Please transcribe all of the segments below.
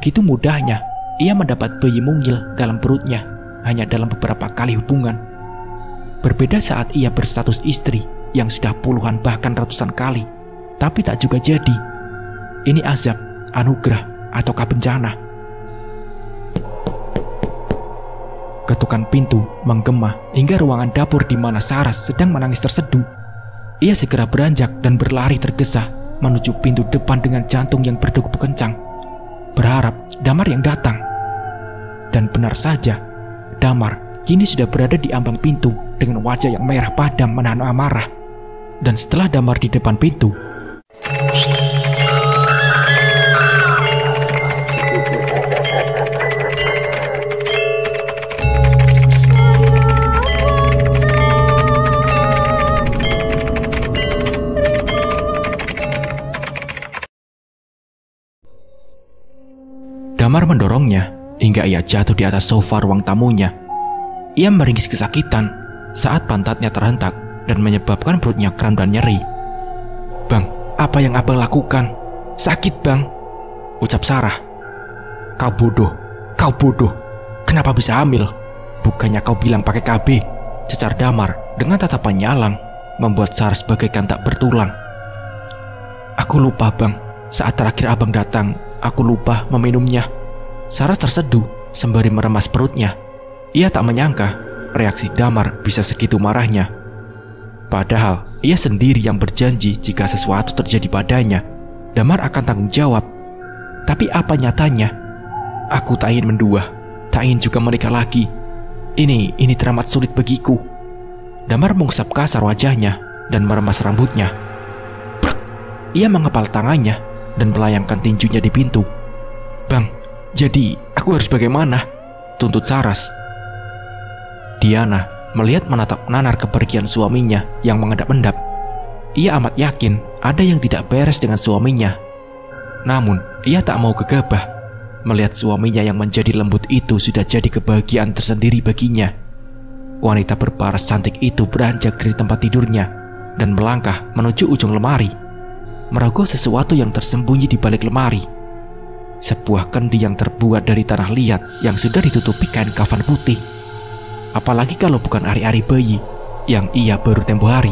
Begitu mudahnya ia mendapat bayi mungil dalam perutnya hanya dalam beberapa kali hubungan. Berbeda saat ia berstatus istri yang sudah puluhan bahkan ratusan kali, tapi tak juga jadi. Ini azab, anugerah, ataukah bencana? Ketukan pintu menggema hingga ruangan dapur di mana Saras sedang menangis terseduh. Ia segera beranjak dan berlari tergesa menuju pintu depan dengan jantung yang berdegup kencang, berharap Damar yang datang. Dan benar saja, Damar kini sudah berada di ambang pintu dengan wajah yang merah padam menahan amarah. Dan setelah Damar di depan pintu, Damar mendorongnya hingga ia jatuh di atas sofa ruang tamunya. Ia meringis kesakitan saat pantatnya terhentak dan menyebabkan perutnya kram dan nyeri. "Bang, apa yang abang lakukan? Sakit, Bang," ucap Sarah. Kau bodoh. Kenapa bisa hamil? Bukannya kau bilang pakai KB?" cecar Damar dengan tatapan nyalang, membuat Sarah bagaikan tak bertulang. "Aku lupa, Bang. Saat terakhir abang datang, aku lupa meminumnya." Saras terseduh sembari meremas perutnya. Ia tak menyangka reaksi Damar bisa segitu marahnya. Padahal ia sendiri yang berjanji jika sesuatu terjadi padanya, Damar akan tanggung jawab. Tapi apa nyatanya? "Aku tak ingin mendua, tak ingin juga menikah lagi. Ini teramat sulit bagiku." Damar mengusap kasar wajahnya dan meremas rambutnya. Brek! Ia mengepal tangannya dan melayangkan tinjunya di pintu. "Bang, jadi aku harus bagaimana?" tuntut Saras. Diana melihat menatap nanar kepergian suaminya yang mengendap-endap. Ia amat yakin ada yang tidak beres dengan suaminya. Namun ia tak mau gegabah melihat suaminya yang menjadi lembut itu sudah jadi kebahagiaan tersendiri baginya. Wanita berparas cantik itu beranjak dari tempat tidurnya dan melangkah menuju ujung lemari, merogoh sesuatu yang tersembunyi di balik lemari. Sebuah kendi yang terbuat dari tanah liat yang sudah ditutupi kain kafan putih. Apalagi kalau bukan ari-ari bayi yang ia baru tempo hari.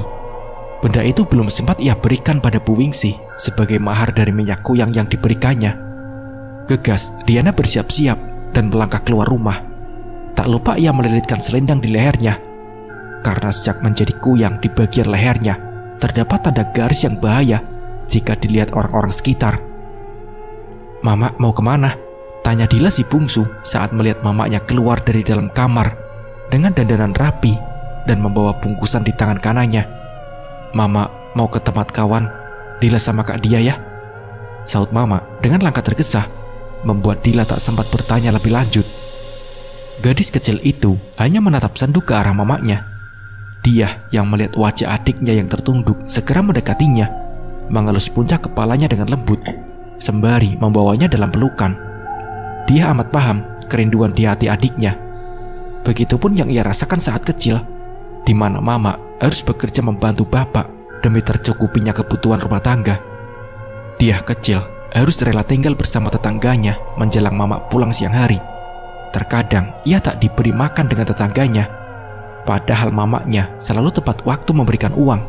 Benda itu belum sempat ia berikan pada Bu Wingsi sebagai mahar dari minyak kuyang yang diberikannya. Gegas, Diana bersiap-siap dan melangkah keluar rumah. Tak lupa ia melilitkan selendang di lehernya. Karena sejak menjadi kuyang di bagian lehernya, terdapat tanda garis yang bahaya jika dilihat orang-orang sekitar. "Mama mau kemana?" tanya Dila si bungsu saat melihat mamanya keluar dari dalam kamar dengan dandanan rapi dan membawa bungkusan di tangan kanannya. "Mama mau ke tempat kawan, Dila sama Kak Dia ya," saut Mama dengan langkah tergesa, membuat Dila tak sempat bertanya lebih lanjut. Gadis kecil itu hanya menatap sendu ke arah mamanya. Dia yang melihat wajah adiknya yang tertunduk segera mendekatinya, mengelus puncak kepalanya dengan lembut, sembari membawanya dalam pelukan. Dia amat paham kerinduan di hati adiknya. Begitupun yang ia rasakan saat kecil, di mana mama harus bekerja membantu bapak demi tercukupinya kebutuhan rumah tangga. Dia kecil harus rela tinggal bersama tetangganya menjelang mama pulang siang hari. Terkadang ia tak diberi makan dengan tetangganya, padahal mamanya selalu tepat waktu memberikan uang.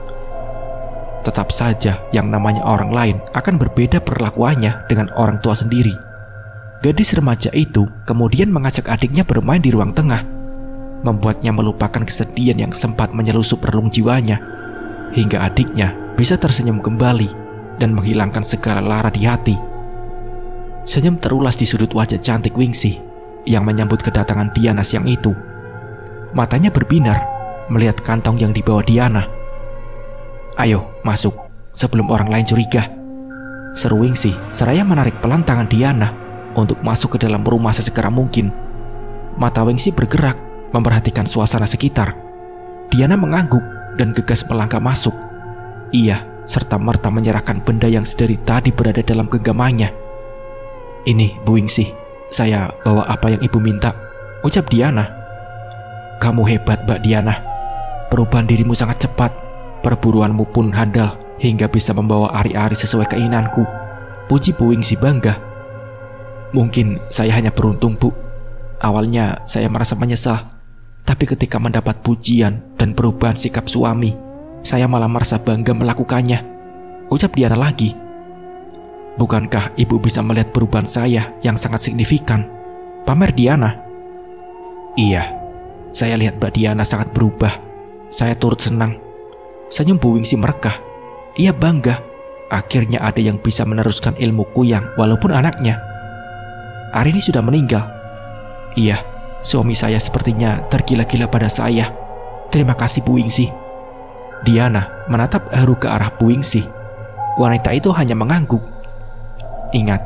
Tetap saja yang namanya orang lain akan berbeda perlakuannya dengan orang tua sendiri. Gadis remaja itu kemudian mengajak adiknya bermain di ruang tengah, membuatnya melupakan kesedihan yang sempat menyelusup relung jiwanya, hingga adiknya bisa tersenyum kembali dan menghilangkan segala lara di hati. Senyum terulas di sudut wajah cantik Wingsi yang menyambut kedatangan Diana siang itu. Matanya berbinar melihat kantong yang dibawa Diana. "Ayo masuk sebelum orang lain curiga," seru Wingsi seraya menarik pelan tangan Diana untuk masuk ke dalam rumah sesegera mungkin. Mata Wingsi bergerak memperhatikan suasana sekitar. Diana mengangguk dan gegas melangkah masuk. Ia serta-merta menyerahkan benda yang sedari tadi berada dalam genggamannya. "Ini Bu Wingsi, saya bawa apa yang ibu minta," ucap Diana. "Kamu hebat, Mbak Diana. Perubahan dirimu sangat cepat. Perburuanmu pun handal hingga bisa membawa ari-ari sesuai keinginanku," puji Bu Wingsi bangga. Mungkin saya hanya beruntung, Bu. Awalnya saya merasa menyesal, tapi ketika mendapat pujian dan perubahan sikap suami, saya malah merasa bangga melakukannya. Ucap Diana lagi. Bukankah ibu bisa melihat perubahan saya yang sangat signifikan? Pamer Diana. Iya, saya lihat Mbak Diana sangat berubah. Saya turut senang. Senyum Bu Wingsi merekah. Ia bangga. Akhirnya ada yang bisa meneruskan ilmu kuyang walaupun anaknya. Arini sudah meninggal. Iya, suami saya sepertinya tergila-gila pada saya. Terima kasih Bu Wingsi. Diana menatap haru ke arah Bu Wingsi. Wanita itu hanya mengangguk. Ingat,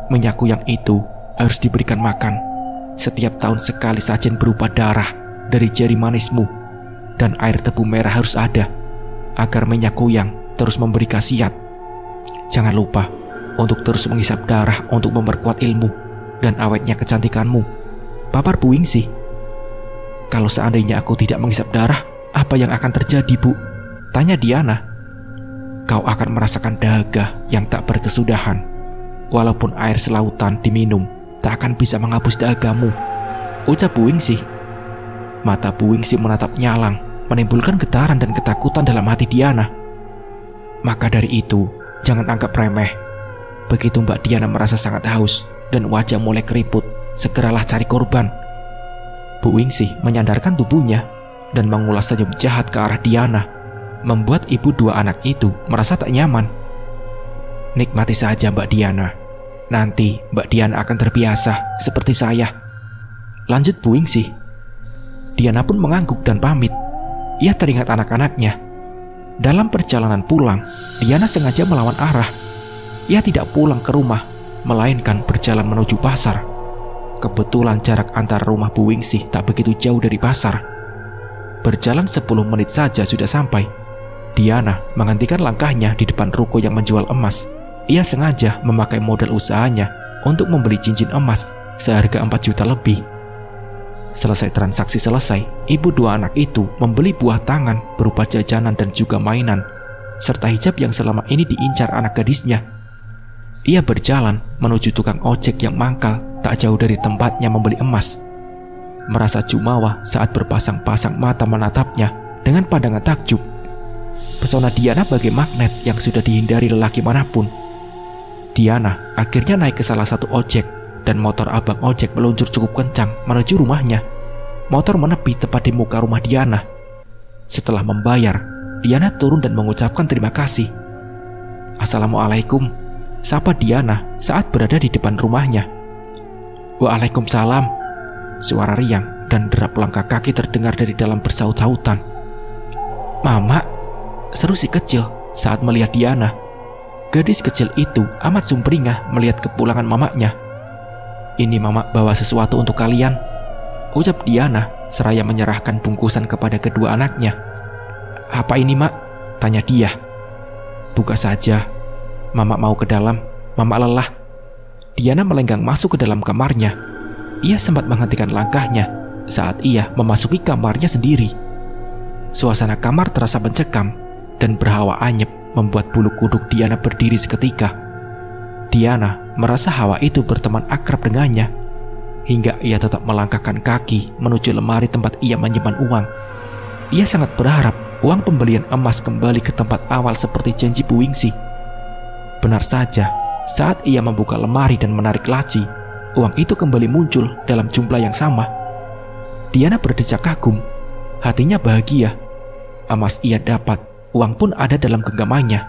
minyak kuyang itu harus diberikan makan. Setiap tahun sekali sajen berupa darah dari jari manismu. Dan air tebu merah harus ada, agar minyak kuyang terus memberi khasiat. Jangan lupa untuk terus menghisap darah untuk memperkuat ilmu dan awetnya kecantikanmu. Papar Bu Wingsi. Kalau seandainya aku tidak menghisap darah, apa yang akan terjadi, Bu? Tanya Diana. Kau akan merasakan dahaga yang tak berkesudahan. Walaupun air selautan diminum, tak akan bisa menghapus dahagamu. Ucap Bu Wingsi. Mata Bu Wingsi menatap nyalang, menimbulkan getaran dan ketakutan dalam hati Diana. Maka dari itu, jangan anggap remeh. Begitu Mbak Diana merasa sangat haus dan wajah mulai keriput, segeralah cari korban. Bu Wingsi menyandarkan tubuhnya dan mengulas senyum jahat ke arah Diana, membuat ibu dua anak itu merasa tak nyaman. Nikmati saja Mbak Diana. Nanti Mbak Diana akan terbiasa seperti saya. Lanjut Bu Wingsi. Diana pun mengangguk dan pamit. Ia teringat anak-anaknya. Dalam perjalanan pulang, Diana sengaja melawan arah. Ia tidak pulang ke rumah, melainkan berjalan menuju pasar. Kebetulan jarak antara rumah Bu Wingsi tak begitu jauh dari pasar. Berjalan 10 menit saja sudah sampai. Diana menghentikan langkahnya di depan ruko yang menjual emas. Ia sengaja memakai modal usahanya untuk membeli cincin emas seharga 4 juta lebih. Selesai transaksi ibu dua anak itu membeli buah tangan berupa jajanan dan juga mainan, serta hijab yang selama ini diincar anak gadisnya. Ia berjalan menuju tukang ojek yang mangkal tak jauh dari tempatnya membeli emas. Merasa jumawa saat berpasang-pasang mata menatapnya dengan pandangan takjub. Pesona Diana bagai magnet yang sudah dihindari lelaki manapun. Diana akhirnya naik ke salah satu ojek dan motor abang ojek meluncur cukup kencang menuju rumahnya. Motor menepi tepat di muka rumah Diana. Setelah membayar, Diana turun dan mengucapkan terima kasih. Assalamualaikum, sapa Diana saat berada di depan rumahnya. Waalaikumsalam. Suara riang dan derap langkah kaki terdengar dari dalam bersaut-sautan. Mama, seru si kecil saat melihat Diana. Gadis kecil itu amat sumringah melihat kepulangan mamanya. Ini mama bawa sesuatu untuk kalian, ucap Diana seraya menyerahkan bungkusan kepada kedua anaknya. Apa ini mak? Tanya dia. Buka saja, mama mau ke dalam, mama lelah. Diana melenggang masuk ke dalam kamarnya. Ia sempat menghentikan langkahnya saat ia memasuki kamarnya sendiri. Suasana kamar terasa mencekam dan berhawa anyep membuat bulu kuduk Diana berdiri seketika. Diana merasa hawa itu berteman akrab dengannya, hingga ia tetap melangkahkan kaki menuju lemari tempat ia menyimpan uang. Ia sangat berharap uang pembelian emas kembali ke tempat awal seperti janji Bu Wingsi. Benar saja, saat ia membuka lemari dan menarik laci, uang itu kembali muncul dalam jumlah yang sama. Diana berdecak kagum, hatinya bahagia. Emas ia dapat, uang pun ada dalam genggamannya.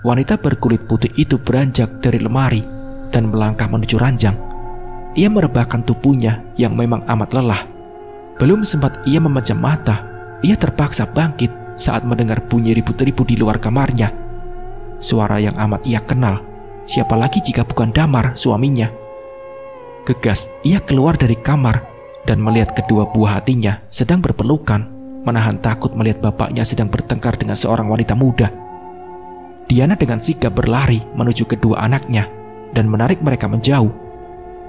Wanita berkulit putih itu beranjak dari lemari dan melangkah menuju ranjang. Ia merebahkan tubuhnya yang memang amat lelah. Belum sempat ia memejam mata, ia terpaksa bangkit saat mendengar bunyi ribut-ribut di luar kamarnya. Suara yang amat ia kenal, siapa lagi jika bukan Damar, suaminya. Gegas, ia keluar dari kamar dan melihat kedua buah hatinya sedang berpelukan, menahan takut melihat bapaknya sedang bertengkar dengan seorang wanita muda. Diana dengan sigap berlari menuju kedua anaknya dan menarik mereka menjauh,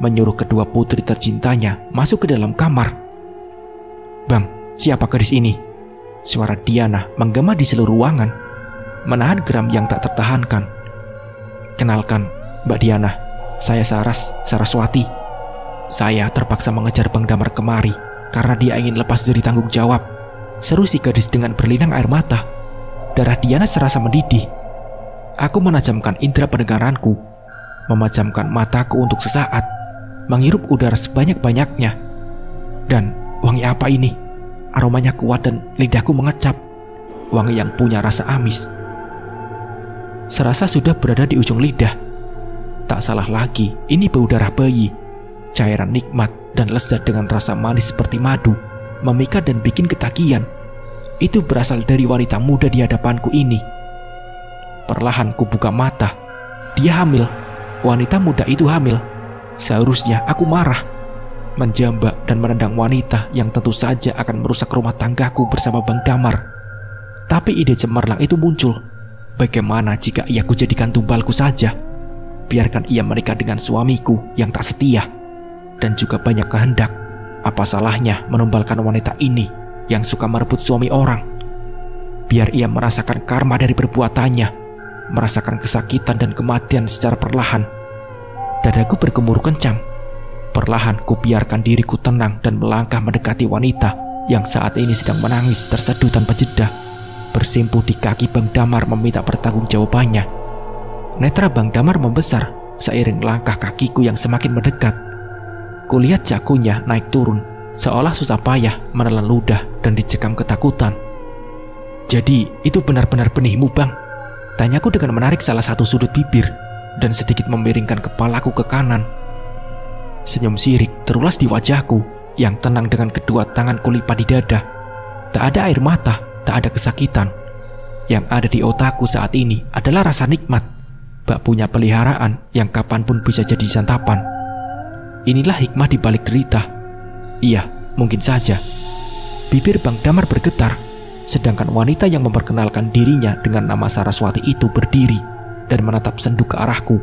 menyuruh kedua putri tercintanya masuk ke dalam kamar. Bang, siapa gadis ini? Suara Diana menggema di seluruh ruangan, menahan geram yang tak tertahankan. Kenalkan, Mbak Diana, Saya Saraswati. Saya terpaksa mengejar Bang Damar kemari karena dia ingin lepas dari tanggung jawab, seru si gadis dengan berlinang air mata. Darah Diana serasa mendidih. Aku menajamkan indera pendengaranku, memejamkan mataku untuk sesaat, menghirup udara sebanyak-banyaknya. Dan wangi apa ini? Aromanya kuat dan lidahku mengecap. Wangi yang punya rasa amis. Serasa sudah berada di ujung lidah. Tak salah lagi, ini bau darah bayi. Cairan nikmat dan lezat dengan rasa manis seperti madu, memikat dan bikin ketagihan. Itu berasal dari wanita muda di hadapanku ini. Perlahan ku buka mata. Dia hamil. Wanita muda itu hamil. Seharusnya aku marah, menjambak dan menendang wanita yang tentu saja akan merusak rumah tanggaku bersama Bang Damar. Tapi ide cemerlang itu muncul. Bagaimana jika ia kujadikan tumbalku saja? Biarkan ia menikah dengan suamiku yang tak setia dan juga banyak kehendak. Apa salahnya menumbalkan wanita ini yang suka merebut suami orang? Biar ia merasakan karma dari perbuatannya, merasakan kesakitan dan kematian secara perlahan. Dadaku bergemuruh kencang. Perlahan ku biarkan diriku tenang dan melangkah mendekati wanita yang saat ini sedang menangis terseduh tanpa jeda, bersimpuh di kaki Bang Damar meminta pertanggungjawabannya. Netra Bang Damar membesar seiring langkah kakiku yang semakin mendekat. Kulihat jakunya naik turun, seolah susah payah menelan ludah dan dicekam ketakutan. "Jadi itu benar-benar benihmu, Bang?" Tanyaku dengan menarik salah satu sudut bibir dan sedikit memiringkan kepalaku ke kanan. Senyum sirik terulas di wajahku yang tenang dengan kedua tangan kulipat di dada. Tak ada air mata, tak ada kesakitan. Yang ada di otakku saat ini adalah rasa nikmat, bak punya peliharaan yang kapanpun bisa jadi santapan. Inilah hikmah di balik derita. Iya, mungkin saja. Bibir Bang Damar bergetar, sedangkan wanita yang memperkenalkan dirinya dengan nama Saraswati itu berdiri dan menatap sendu ke arahku.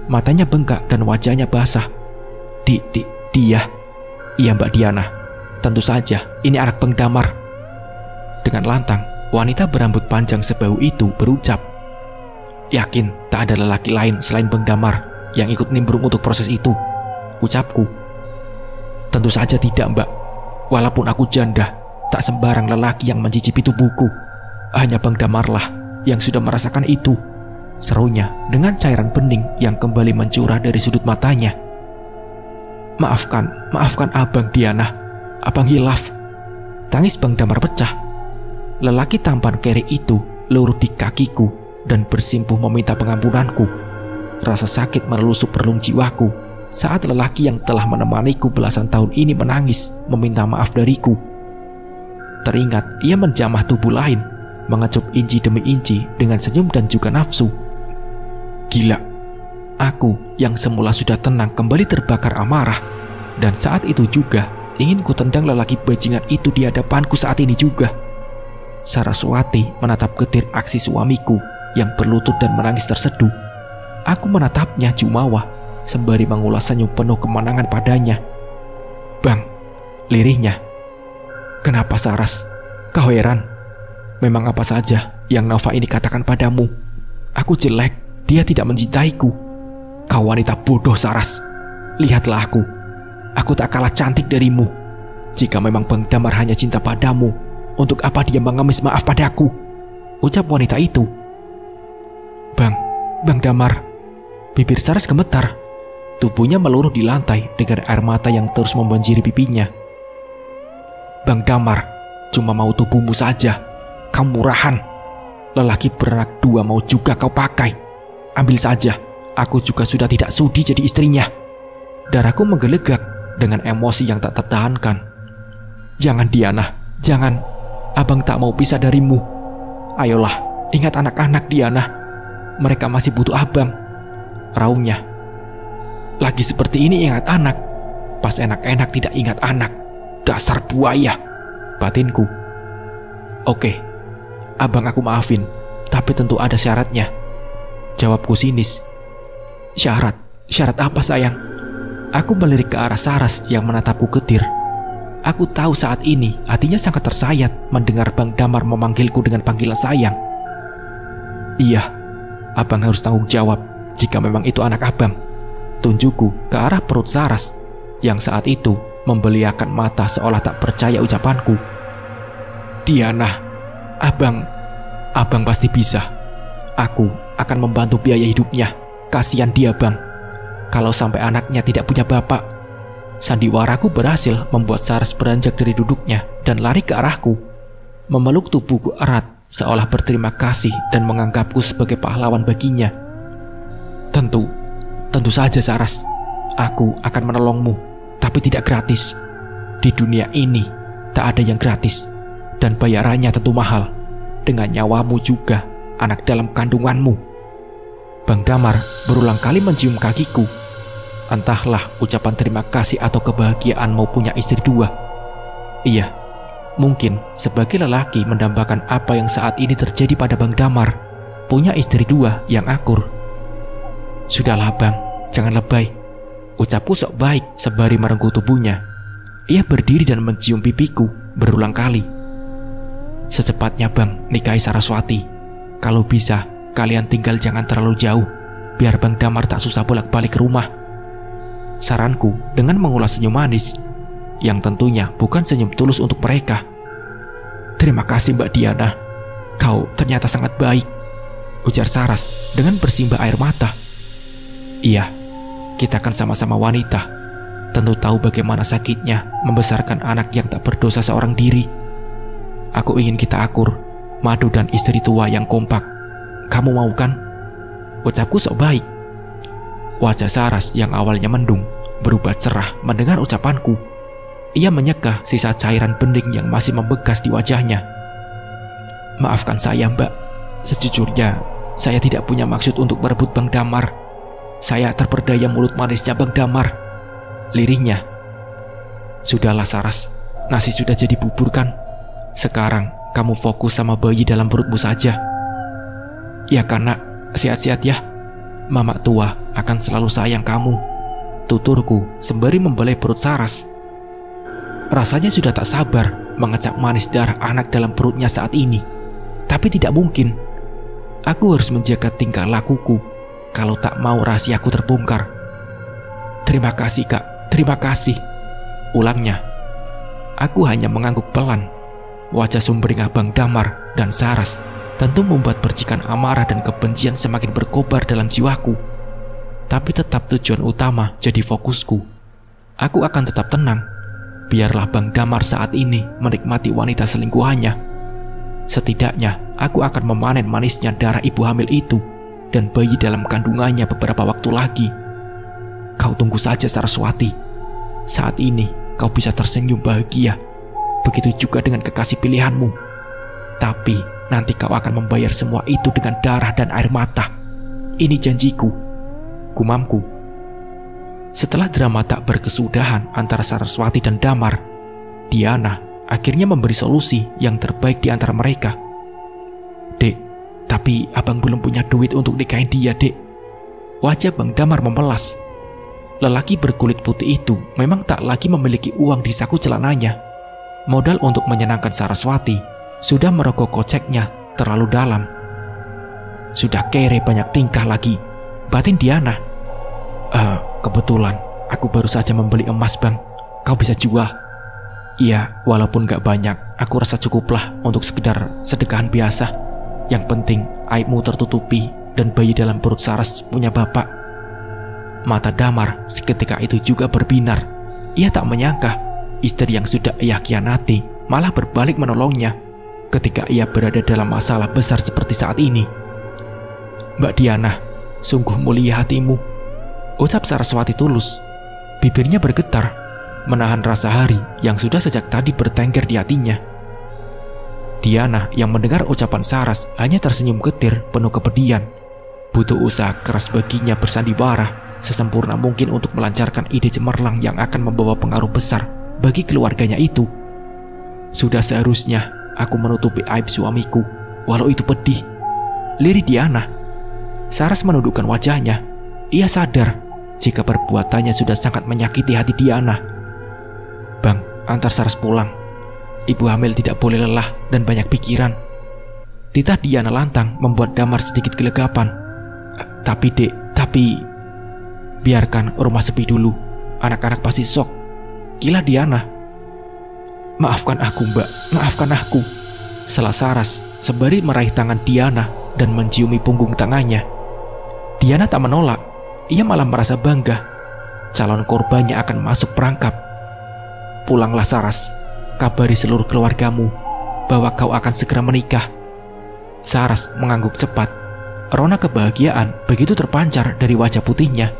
Matanya bengkak dan wajahnya basah. Dia? Iya, Mbak Diana. Tentu saja, ini anak Bang Damar. Dengan lantang, wanita berambut panjang sebau itu berucap, "Yakin tak ada lelaki lain selain Bang Damar yang ikut nimbrung untuk proses itu?" Ucapku. "Tentu saja tidak, Mbak. Walaupun aku janda, tak sembarang lelaki yang mencicipi tubuhku. Hanya Bang Damarlah yang sudah merasakan itu," serunya dengan cairan bening yang kembali mencurah dari sudut matanya. Maafkan Abang Diana. Abang hilaf." Tangis Bang Damar pecah. Lelaki tampan kere itu lurut di kakiku dan bersimpuh meminta pengampunanku. Rasa sakit menelusup relung jiwaku saat lelaki yang telah menemaniku belasan tahun ini menangis meminta maaf dariku. Teringat ia menjamah tubuh lain, mengecup inci demi inci dengan senyum dan juga nafsu. Gila. Aku yang semula sudah tenang kembali terbakar amarah. Dan saat itu juga ingin ku tendang lelaki bajingan itu di hadapanku saat ini juga. Saraswati menatap getir aksi suamiku yang berlutut dan menangis terseduh. Aku menatapnya jumawa sembari mengulas senyum penuh kemenangan padanya. "Bang," lirihnya. "Kenapa Saras? Kau heran? Memang apa saja yang Nova ini katakan padamu? Aku jelek, dia tidak mencintaiku. Kau wanita bodoh, Saras. Lihatlah aku. Aku tak kalah cantik darimu. Jika memang Bang Damar hanya cinta padamu, untuk apa dia mengemis maaf padaku?" Ucap wanita itu. Bang Damar." Bibir Saras gemetar. Tubuhnya meluruh di lantai dengan air mata yang terus membanjiri pipinya. "Bang Damar cuma mau tubuhmu saja. Kamu murahan. Lelaki beranak dua mau juga kau pakai. Ambil saja. Aku juga sudah tidak sudi jadi istrinya." Darahku menggelegak dengan emosi yang tak tertahankan. "Jangan Diana, jangan. Abang tak mau pisah darimu. Ayolah, ingat anak-anak Diana. Mereka masih butuh abang," raungnya. "Lagi seperti ini ingat anak. Pas enak-enak tidak ingat anak. Dasar buaya," batinku. "Oke, abang aku maafin. Tapi tentu ada syaratnya," jawabku sinis. "Syarat? Syarat apa sayang?" Aku melirik ke arah Saras yang menatapku getir. Aku tahu saat ini hatinya sangat tersayat mendengar Bang Damar memanggilku dengan panggilan sayang. "Iya, abang harus tanggung jawab jika memang itu anak abang. tunjukku ke arah perut Saras yang saat itu membeliakan mata seolah tak percaya ucapanku. Diana, abang pasti bisa. Aku akan membantu biaya hidupnya. Kasihan dia, Bang. Kalau sampai anaknya tidak punya bapak. Sandiwaraku berhasil membuat Saras beranjak dari duduknya dan lari ke arahku, memeluk tubuhku erat seolah berterima kasih dan menganggapku sebagai pahlawan baginya. Tentu saja Saras, aku akan menolongmu, tapi tidak gratis. Di dunia ini tak ada yang gratis, dan bayarannya tentu mahal, dengan nyawamu juga, anak dalam kandunganmu. Bang Damar berulang kali mencium kakiku. Entahlah ucapan terima kasih atau kebahagiaan mau punya istri dua. Iya, mungkin sebagai lelaki mendambakan apa yang saat ini terjadi pada Bang Damar, punya istri dua yang akur. Sudahlah Bang, jangan lebay, ucapku sok baik sembari merengkuh tubuhnya. Ia berdiri dan mencium pipiku berulang kali. Secepatnya Bang nikahi Saraswati. Kalau bisa, kalian tinggal jangan terlalu jauh, biar Bang Damar tak susah bolak-balik ke rumah, saranku dengan mengulas senyum manis, yang tentunya bukan senyum tulus untuk mereka. Terima kasih Mbak Diana, kau ternyata sangat baik, ujar Saras dengan bersimbah air mata. Iya, kita kan sama-sama wanita, tentu tahu bagaimana sakitnya membesarkan anak yang tak berdosa seorang diri. Aku ingin kita akur, madu dan istri tua yang kompak. Kamu mau kan? Ucapku sok baik. Wajah Saras yang awalnya mendung berubah cerah mendengar ucapanku. Ia menyeka sisa cairan bening yang masih membekas di wajahnya. Maafkan saya Mbak, sejujurnya saya tidak punya maksud untuk merebut Bang Damar. Saya terperdaya mulut manisnya Bang Damar, lirihnya. Sudahlah Saras, nasi sudah jadi bubur kan? Sekarang kamu fokus sama bayi dalam perutmu saja. Ya karena sehat-sehat ya. Mama tua akan selalu sayang kamu, tuturku sembari membelai perut Saras. Rasanya sudah tak sabar mengecap manis darah anak dalam perutnya saat ini. Tapi tidak mungkin. Aku harus menjaga tingkah lakuku kalau tak mau rahasiaku terbongkar. Terima kasih Kak, terima kasih, ulangnya. Aku hanya mengangguk pelan. Wajah sumringah Bang Damar dan Saras tentu membuat percikan amarah dan kebencian semakin berkobar dalam jiwaku. Tapi tetap tujuan utama jadi fokusku. Aku akan tetap tenang. Biarlah Bang Damar saat ini menikmati wanita selingkuhannya. Setidaknya aku akan memanen manisnya darah ibu hamil itu dan bayi dalam kandungannya beberapa waktu lagi. Kau tunggu saja Saraswati. Saat ini kau bisa tersenyum bahagia. Begitu juga dengan kekasih pilihanmu. Tapi nanti kau akan membayar semua itu dengan darah dan air mata. Ini janjiku, gumamku. Setelah drama tak berkesudahan antara Saraswati dan Damar, Diana akhirnya memberi solusi yang terbaik di antara mereka. Dek, tapi abang belum punya duit untuk nikahin dia, Dek. Wajah Bang Damar memelas. Lelaki berkulit putih itu memang tak lagi memiliki uang di saku celananya. Modal untuk menyenangkan Saraswati sudah merogoh koceknya terlalu dalam. Sudah kere banyak tingkah lagi, batin Diana. Kebetulan aku baru saja membeli emas Bang. Kau bisa jual. Iya, walaupun gak banyak, aku rasa cukuplah untuk sekedar sedekahan biasa. Yang penting aibmu tertutupi dan bayi dalam perut Saras punya bapak. Mata Damar seketika itu juga berbinar. Ia tak menyangka istri yang sudah ia khianati malah berbalik menolongnya ketika ia berada dalam masalah besar seperti saat ini. Mbak Diana, sungguh mulia hatimu, ucap Saraswati tulus. Bibirnya bergetar, menahan rasa hari yang sudah sejak tadi bertengger di hatinya. Diana yang mendengar ucapan Saras hanya tersenyum getir penuh kepedihan. Butuh usaha keras baginya bersandiwara sesempurna mungkin untuk melancarkan ide cemerlang yang akan membawa pengaruh besar bagi keluarganya itu. Sudah seharusnya aku menutupi aib suamiku, walau itu pedih, lirih Diana. Saras menundukkan wajahnya. Ia sadar jika perbuatannya sudah sangat menyakiti hati Diana. Bang, antar Saras pulang. Ibu hamil tidak boleh lelah dan banyak pikiran. Titah Diana lantang membuat Damar sedikit gelegapan. Tapi Dek, Biarkan rumah sepi dulu. Anak-anak pasti shock. Gila Diana. Maafkan aku mbak, maafkan aku. Salah Saras sembari meraih tangan Diana dan menciumi punggung tangannya. Diana tak menolak. Ia malah merasa bangga. Calon korbannya akan masuk perangkap. Pulanglah Saras. Kabari seluruh keluargamu bahwa kau akan segera menikah. Saras mengangguk cepat. Rona kebahagiaan begitu terpancar dari wajah putihnya.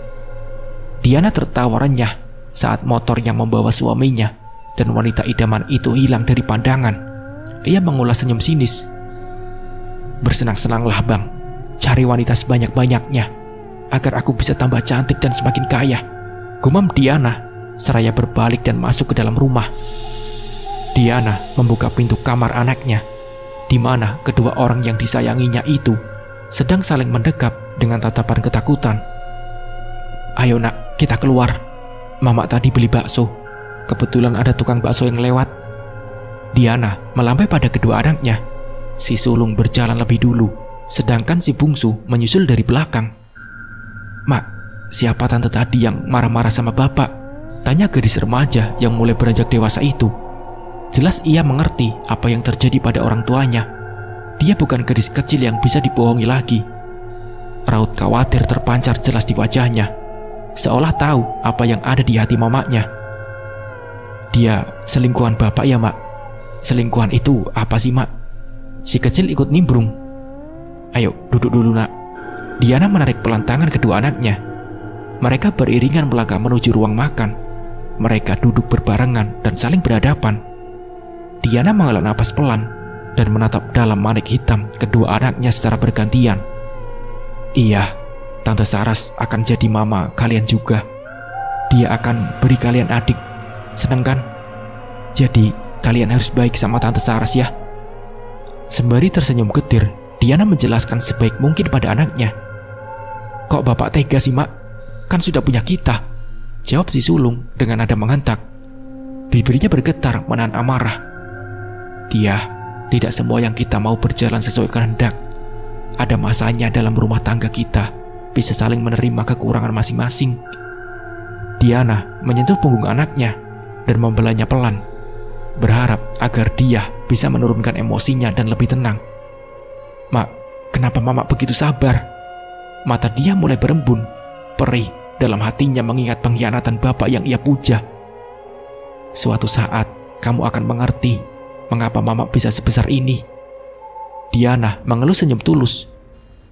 Diana tertawa renyah saat motor yang membawa suaminya dan wanita idaman itu hilang dari pandangan. Ia mengulas senyum sinis. Bersenang-senanglah bang, cari wanita sebanyak-banyaknya agar aku bisa tambah cantik dan semakin kaya, gumam Diana seraya berbalik dan masuk ke dalam rumah. Diana membuka pintu kamar anaknya, di mana kedua orang yang disayanginya itu sedang saling mendekap dengan tatapan ketakutan. Ayo nak, kita keluar. Mama tadi beli bakso. Kebetulan ada tukang bakso yang lewat. Diana melambai pada kedua anaknya. Si sulung berjalan lebih dulu, sedangkan si bungsu menyusul dari belakang. Mak, siapa tante tadi yang marah-marah sama bapak? Tanya gadis remaja yang mulai beranjak dewasa itu. Jelas ia mengerti apa yang terjadi pada orang tuanya. Dia bukan gadis kecil yang bisa dibohongi lagi. Raut khawatir terpancar jelas di wajahnya, seolah tahu apa yang ada di hati mamanya. Dia selingkuhan bapak ya mak? Selingkuhan itu apa sih mak? Si kecil ikut nimbrung. Ayo duduk dulu nak. Diana menarik pelan tangan kedua anaknya. Mereka beriringan melangkah menuju ruang makan. Mereka duduk berbarengan dan saling berhadapan. Diana menghela napas pelan dan menatap dalam manik hitam kedua anaknya secara bergantian. Iya, Tante Saras akan jadi mama kalian juga. Dia akan beri kalian adik. Senang kan? Jadi kalian harus baik sama Tante Saras ya. Sembari tersenyum getir, Diana menjelaskan sebaik mungkin pada anaknya. Kok bapak tega sih mak? Kan sudah punya kita, jawab si sulung dengan nada menghentak. Bibirnya bergetar menahan amarah. Dia, tidak semua yang kita mau berjalan sesuai kehendak. Ada masanya dalam rumah tangga kita bisa saling menerima kekurangan masing-masing. Diana menyentuh punggung anaknya dan membelanya pelan, berharap agar dia bisa menurunkan emosinya dan lebih tenang. Mak, kenapa mama begitu sabar? Mata dia mulai berembun, perih dalam hatinya mengingat pengkhianatan bapak yang ia puja. Suatu saat kamu akan mengerti mengapa mama bisa sebesar ini. Diana mengelus senyum tulus.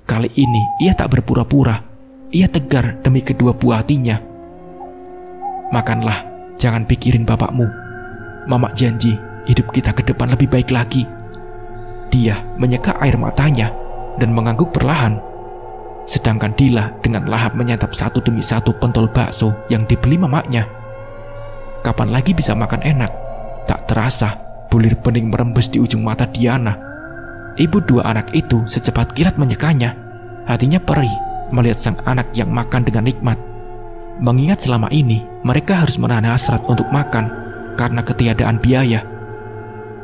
Kali ini ia tak berpura-pura. Ia tegar demi kedua buah hatinya. Makanlah, jangan pikirin bapakmu. Mama janji hidup kita ke depan lebih baik lagi. Dia menyeka air matanya dan mengangguk perlahan. Sedangkan Dila dengan lahap menyantap satu demi satu pentol bakso yang dibeli mamanya. Kapan lagi bisa makan enak? Tak terasa bulir bening merembes di ujung mata Diana. Ibu dua anak itu secepat kilat menyekanya. Hatinya perih melihat sang anak yang makan dengan nikmat. Mengingat selama ini mereka harus menahan hasrat untuk makan karena ketiadaan biaya.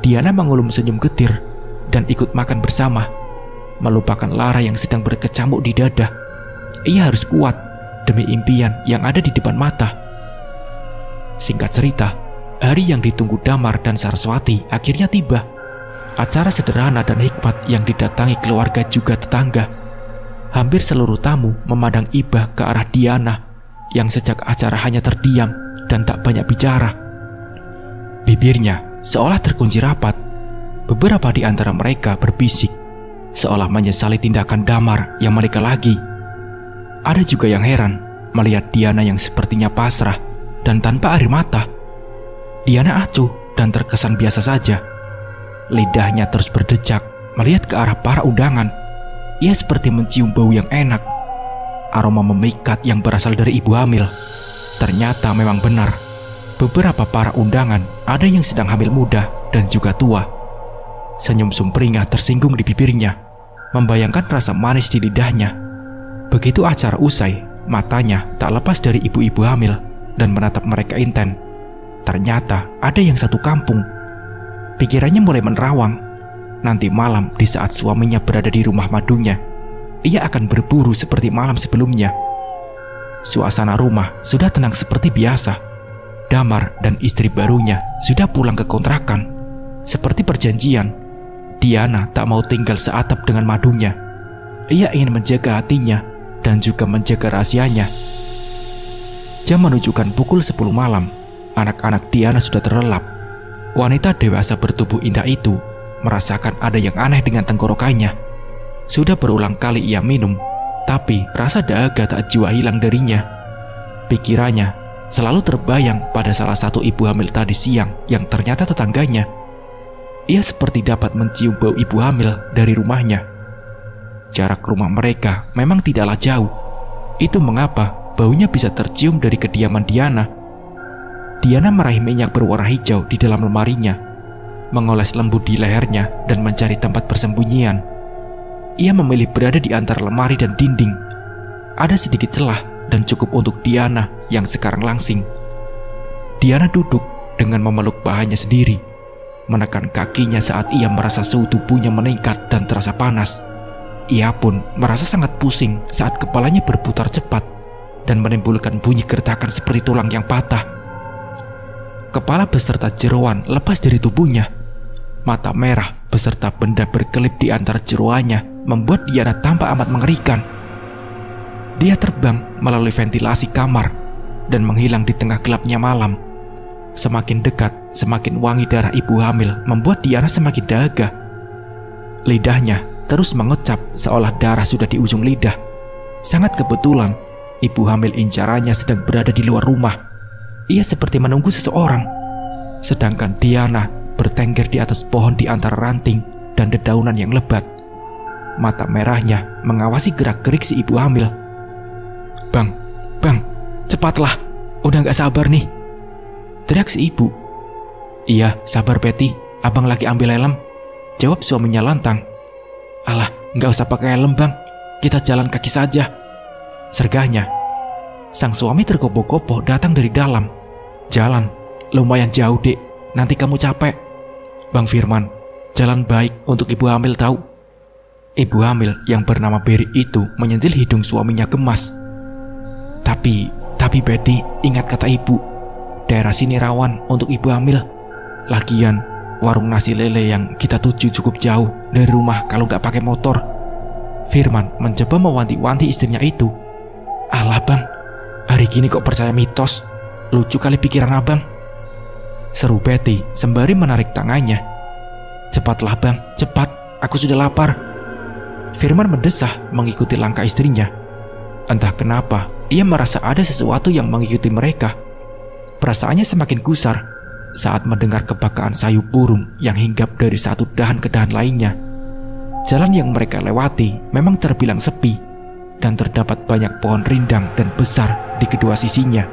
Diana mengulum senyum getir dan ikut makan bersama, melupakan lara yang sedang berkecamuk di dada. Ia harus kuat demi impian yang ada di depan mata. Singkat cerita, hari yang ditunggu Damar dan Saraswati akhirnya tiba. Acara sederhana dan hikmat yang didatangi keluarga juga tetangga. Hampir seluruh tamu memandang iba ke arah Diana yang sejak acara hanya terdiam dan tak banyak bicara. Bibirnya seolah terkunci rapat. Beberapa di antara mereka berbisik, seolah menyesali tindakan Damar yang mereka lagi. Ada juga yang heran melihat Diana yang sepertinya pasrah dan tanpa air mata. Diana acuh dan terkesan biasa saja. Lidahnya terus berdecak melihat ke arah para undangan. Ia seperti mencium bau yang enak, aroma memikat yang berasal dari ibu hamil. Ternyata memang benar, beberapa para undangan ada yang sedang hamil muda dan juga tua. Senyum sumringah tersinggung di bibirnya, membayangkan rasa manis di lidahnya. Begitu acara usai, matanya tak lepas dari ibu-ibu hamil dan menatap mereka inten. Ternyata ada yang satu kampung. Pikirannya mulai menerawang. Nanti malam di saat suaminya berada di rumah madunya, ia akan berburu seperti malam sebelumnya. Suasana rumah sudah tenang seperti biasa. Damar dan istri barunya sudah pulang ke kontrakan. Seperti perjanjian, Diana tak mau tinggal seatap dengan madunya. Ia ingin menjaga hatinya dan juga menjaga rahasianya. Jam menunjukkan pukul 10 malam. Anak-anak Diana sudah terlelap. Wanita dewasa bertubuh indah itu merasakan ada yang aneh dengan tenggorokannya. Sudah berulang kali ia minum, tapi rasa dahaga tak jua hilang darinya. Pikirannya selalu terbayang pada salah satu ibu hamil tadi siang yang ternyata tetangganya. Ia seperti dapat mencium bau ibu hamil dari rumahnya. Jarak rumah mereka memang tidaklah jauh. Itu mengapa baunya bisa tercium dari kediaman Diana. Diana meraih minyak berwarna hijau di dalam lemarinya, mengoles lembut di lehernya dan mencari tempat persembunyian. Ia memilih berada di antara lemari dan dinding. Ada sedikit celah dan cukup untuk Diana yang sekarang langsing. Diana duduk dengan memeluk bahannya sendiri, menekan kakinya saat ia merasa suhu tubuhnya meningkat dan terasa panas. Ia pun merasa sangat pusing saat kepalanya berputar cepat dan menimbulkan bunyi gertakan seperti tulang yang patah. Kepala beserta jeroan lepas dari tubuhnya. Mata merah beserta benda berkelip di antara jeroannya membuat Diana tampak amat mengerikan. Dia terbang melalui ventilasi kamar dan menghilang di tengah gelapnya malam. Semakin dekat, semakin wangi darah ibu hamil membuat Diana semakin dahaga. Lidahnya terus mengecap seolah darah sudah di ujung lidah. Sangat kebetulan, ibu hamil incarannya sedang berada di luar rumah. Ia seperti menunggu seseorang. Sedangkan Diana bertengger di atas pohon di antara ranting dan dedaunan yang lebat. Mata merahnya mengawasi gerak-gerik si ibu hamil. Bang, cepatlah, udah gak sabar nih, teriak si ibu. Iya, sabar Betty, abang lagi ambil helm, jawab suaminya lantang. Alah, gak usah pakai helm bang, kita jalan kaki saja, sergahnya. Sang suami tergopoh-gopoh datang dari dalam. Jalan, lumayan jauh dek, nanti kamu capek. Bang Firman, jalan baik untuk ibu hamil tahu. Ibu hamil yang bernama Berry itu menyentil hidung suaminya gemas. Tapi Betty, ingat kata ibu, daerah sini rawan untuk ibu hamil. Lagian, warung nasi lele yang kita tuju cukup jauh dari rumah kalau nggak pakai motor. Firman mencoba mewanti-wanti istrinya itu. Alah bang, hari gini kok percaya mitos? Lucu kali pikiran abang, seru Betty sembari menarik tangannya. Cepatlah bang, cepat, aku sudah lapar. Firman mendesah mengikuti langkah istrinya. Entah kenapa, ia merasa ada sesuatu yang mengikuti mereka. Perasaannya semakin gusar saat mendengar kebakaan sayup burung yang hinggap dari satu dahan ke dahan lainnya. Jalan yang mereka lewati memang terbilang sepi, dan terdapat banyak pohon rindang dan besar di kedua sisinya.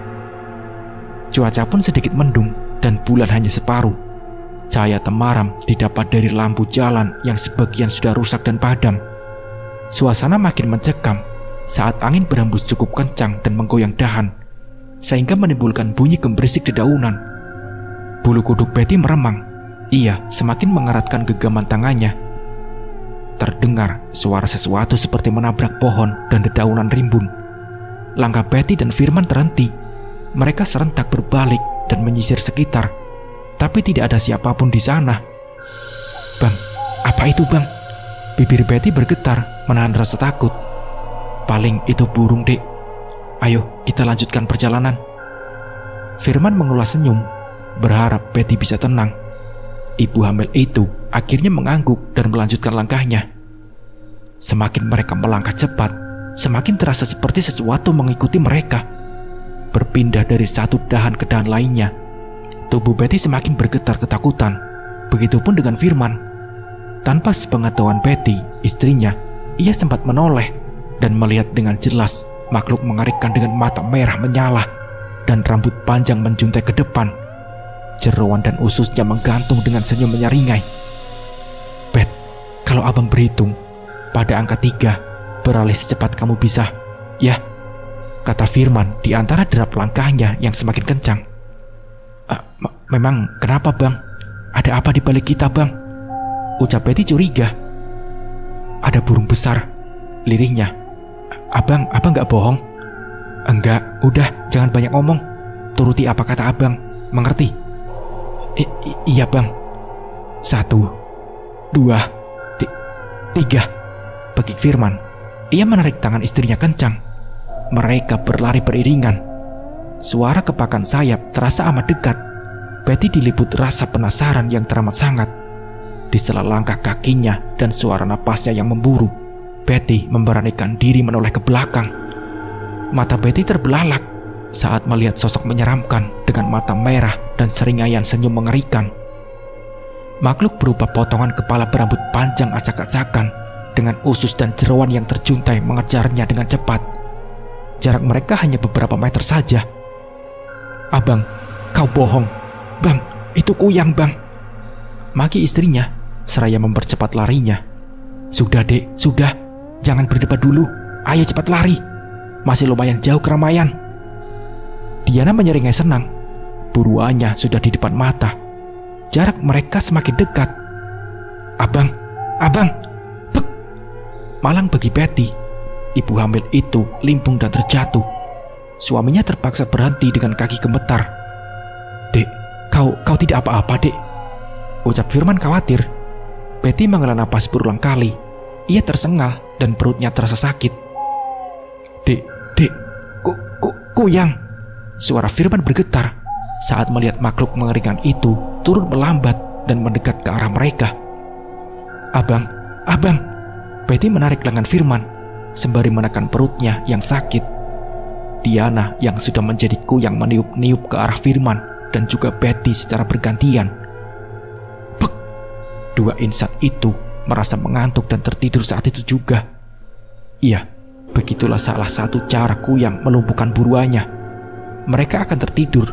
Cuaca pun sedikit mendung dan bulan hanya separuh. Cahaya temaram didapat dari lampu jalan yang sebagian sudah rusak dan padam. Suasana makin mencekam saat angin berhembus cukup kencang dan menggoyang dahan, sehingga menimbulkan bunyi gemerisik dedaunan. Bulu kuduk Betty meremang. Ia semakin mengeratkan genggaman tangannya. Terdengar suara sesuatu seperti menabrak pohon dan dedaunan rimbun. Langkah Betty dan Firman terhenti. Mereka serentak berbalik dan menyisir sekitar, tapi tidak ada siapapun di sana. Bang, apa itu bang? Bibir Betty bergetar menahan rasa takut. Paling itu burung dek. Ayo kita lanjutkan perjalanan. Firman mengulas senyum, berharap Betty bisa tenang. Ibu hamil itu akhirnya mengangguk dan melanjutkan langkahnya. Semakin mereka melangkah cepat, semakin terasa seperti sesuatu mengikuti mereka. Berpindah dari satu dahan ke dahan lainnya. Tubuh Betty semakin bergetar ketakutan. Begitupun dengan Firman. Tanpa sepengetahuan Betty, istrinya, ia sempat menoleh dan melihat dengan jelas makhluk mengerikan dengan mata merah menyala dan rambut panjang menjuntai ke depan. Jeroan dan ususnya menggantung dengan senyum menyeringai. Bet, kalau abang berhitung pada angka 3, beralih secepat kamu bisa, ya, kata Firman di antara derap langkahnya yang semakin kencang. Memang kenapa bang? Ada apa di balik kita bang? Ucap Betty curiga. Ada burung besar, lirihnya. Abang gak bohong? Enggak, udah, jangan banyak ngomong. Turuti apa kata abang, mengerti? Iya bang. 1, 2, 3, begik Firman. Ia menarik tangan istrinya kencang. Mereka berlari beriringan. Suara kepakan sayap terasa amat dekat. Betty diliput rasa penasaran yang teramat sangat. Di sela langkah kakinya dan suara napasnya yang memburu, Betty memberanikan diri menoleh ke belakang. Mata Betty terbelalak saat melihat sosok menyeramkan dengan mata merah dan seringaian senyum mengerikan. Makhluk berupa potongan kepala berambut panjang acak-acakan dengan usus dan jeroan yang terjuntai mengejarnya dengan cepat. Jarak mereka hanya beberapa meter saja. Abang, kau bohong. Bang, itu kuyang bang, maki istrinya seraya mempercepat larinya. Sudah dek, sudah, jangan berdebat dulu. Ayo cepat lari, masih lumayan jauh keramaian. Diana menyeringai senang. Buruannya sudah di depan mata. Jarak mereka semakin dekat. Abang, bek. Malang bagi Betty. Ibu hamil itu limpung dan terjatuh. Suaminya terpaksa berhenti dengan kaki gemetar. Dek, kau tidak apa-apa dek, ucap Firman khawatir. Betty menghela napas berulang kali. Ia tersengal dan perutnya terasa sakit. Dek, kuyang. Suara Firman bergetar saat melihat makhluk mengerikan itu turun melambat dan mendekat ke arah mereka. Abang. Betty menarik lengan Firman sembari menekan perutnya yang sakit. Diana yang sudah menjadi kuyang meniup-niup ke arah Firman dan juga Betty secara bergantian. Bek! Dua insan itu merasa mengantuk dan tertidur saat itu juga. Iya, begitulah salah satu cara kuyang melumpuhkan buruannya. Mereka akan tertidur